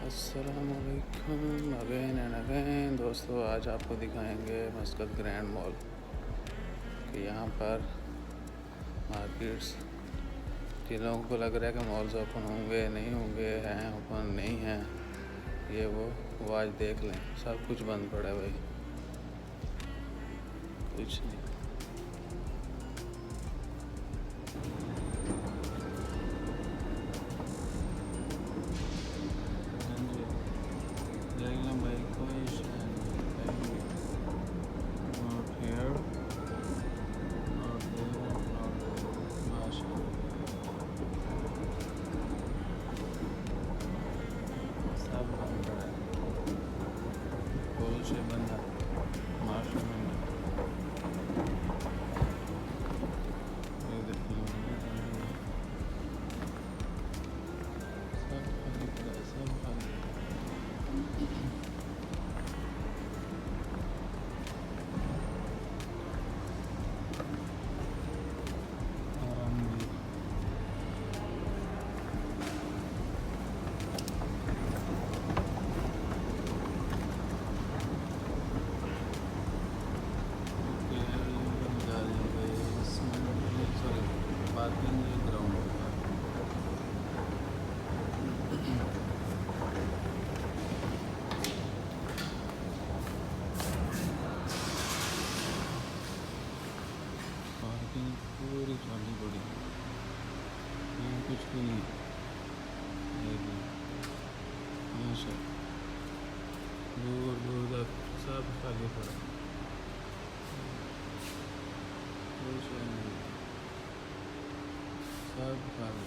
अस्सलामुअलैकुम again and again दोस्तों, आज आपको दिखाएंगे मस्कत ग्रैंड मॉल कि यहाँ पर मार्केट्स जिन लोगों को लग रहा है कि मॉल्स ओपन होंगे नहीं होंगे, हैं ओपन नहीं हैं, ये वो आज देख लें। सब कुछ बंद पड़ा है भाई, कुछ नहीं। देख लें भाई, कोई not here not there not माशा, सब बंद पड़ा है, कोई से बंद है, माशा बंद है। ये देखिए सब खाली पड़ा है, सब खाली। पार्किंग ग्राउंड होगा। पार्किंग पूरी खाली पड़ी, यहाँ कुछ भी नहीं है। माशा दूर दूर तक सब खाली पड़ा, कुछ नहीं, सब खाली।